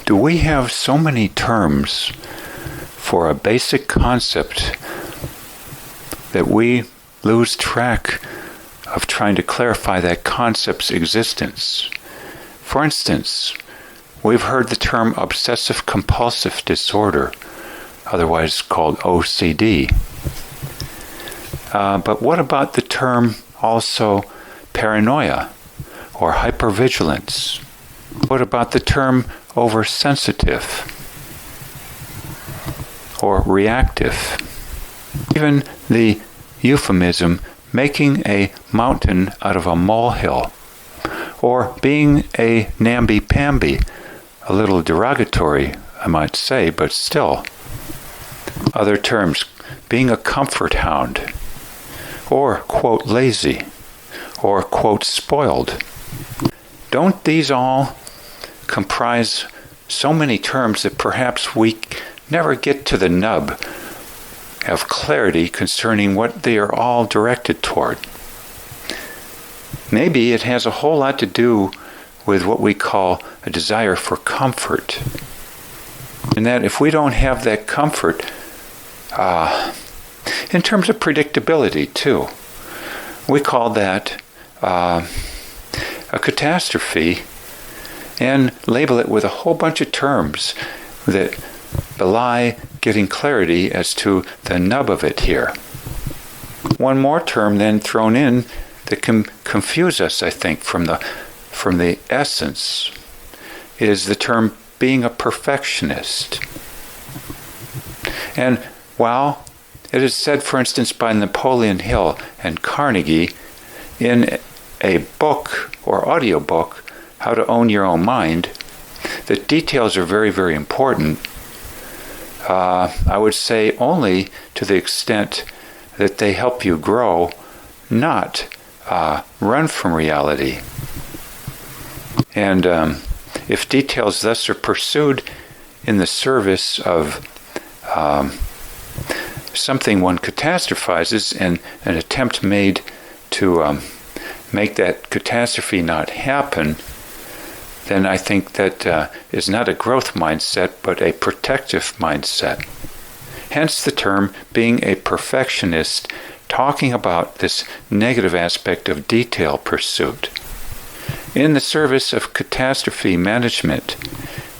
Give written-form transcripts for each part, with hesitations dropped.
do we have so many terms for a basic concept that we lose track of trying to clarify that concept's existence? For instance, we've heard the term obsessive-compulsive disorder, otherwise called OCD. But what about the term also paranoia or hypervigilance? What about the term oversensitive or reactive? Even the euphemism making a mountain out of a molehill, or being a namby-pamby, a little derogatory, I might say, but still. Other terms, being a comfort hound, or, quote, lazy, or, quote, spoiled. Don't these all comprise so many terms that perhaps we never get to the nub of clarity concerning what they are all directed toward? Maybe it has a whole lot to do with what we call a desire for comfort. And that if we don't have that comfort, in terms of predictability too, we call that a catastrophe, and label it with a whole bunch of terms that belie getting clarity as to the nub of it here. One more term then thrown in that can confuse us, I think, from the essence, is the term being a perfectionist. And while it is said, for instance, by Napoleon Hill and Carnegie in a book or audiobook, How to Own Your Own Mind, that details are very, very important, I would say only to the extent that they help you grow, not run from reality. And if details thus are pursued in the service of something one catastrophizes and an attempt made to make that catastrophe not happen, then I think that is not a growth mindset, but a protective mindset. Hence the term being a perfectionist, talking about this negative aspect of detail pursuit. In the service of catastrophe management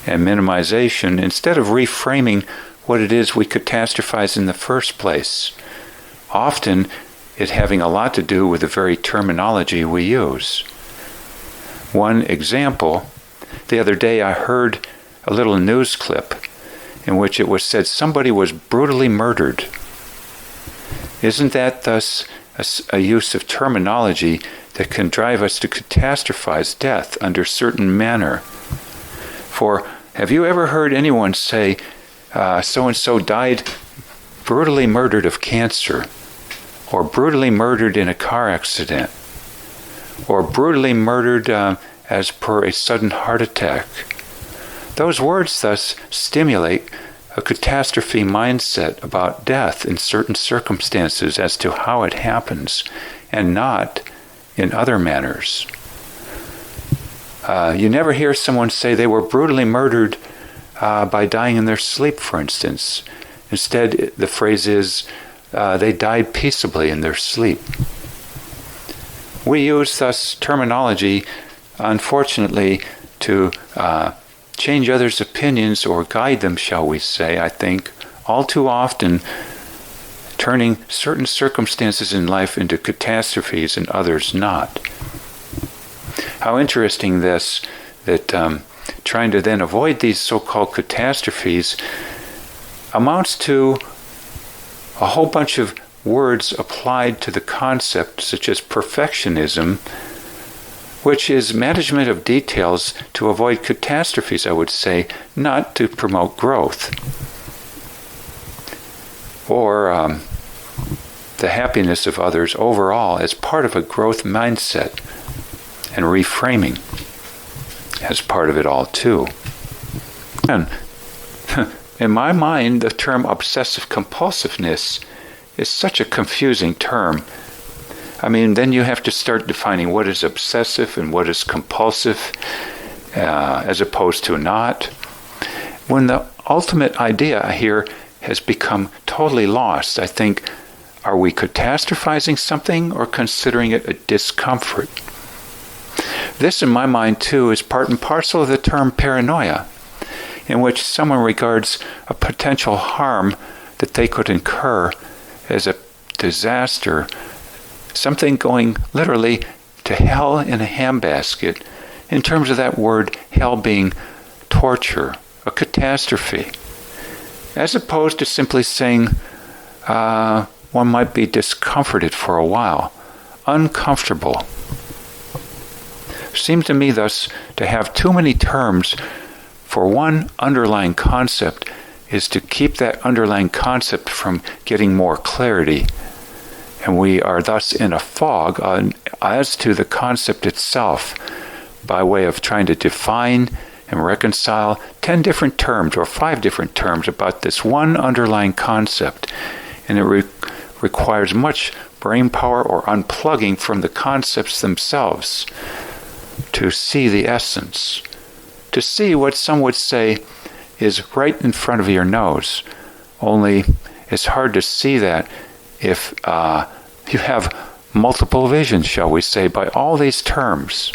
and minimization, instead of reframing what it is we catastrophize in the first place, often it having a lot to do with the very terminology we use. One example, the other day I heard a little news clip in which it was said somebody was brutally murdered. Isn't that thus a use of terminology that can drive us to catastrophize death under certain manner? For have you ever heard anyone say, so-and-so died brutally murdered of cancer, or brutally murdered in a car accident, or brutally murdered as per a sudden heart attack? Those words thus stimulate a catastrophe mindset about death in certain circumstances as to how it happens, and not in other manners. You never hear someone say they were brutally murdered by dying in their sleep, for instance. Instead, the phrase is, they died peaceably in their sleep. We use thus terminology, unfortunately, to change others' opinions or guide them, shall we say, I think, all too often, turning certain circumstances in life into catastrophes and others not. How interesting this, that trying to then avoid these so-called catastrophes amounts to a whole bunch of words applied to the concept, such as perfectionism, which is management of details to avoid catastrophes, I would say, not to promote growth or the happiness of others overall as part of a growth mindset, and reframing as part of it all too. And in my mind, the term obsessive compulsiveness is such a confusing term. I mean, then you have to start defining what is obsessive and what is compulsive, as opposed to not. when the ultimate idea here has become totally lost, I think, are we catastrophizing something or considering it a discomfort? This, in my mind, too, is part and parcel of the term paranoia, in which someone regards a potential harm that they could incur as a disaster, something going literally to hell in a handbasket, in terms of that word hell being torture, a catastrophe, as opposed to simply saying one might be discomforted for a while, uncomfortable. Seems to me thus to have too many terms for one underlying concept is to keep that underlying concept from getting more clarity. And we are thus in a fog as to the concept itself by way of trying to define and reconcile 10 different terms or 5 different terms about this one underlying concept. And it requires much brain power or unplugging from the concepts themselves to see the essence, to see what some would say is right in front of your nose. Only it's hard to see that if you have multiple visions, shall we say, by all these terms.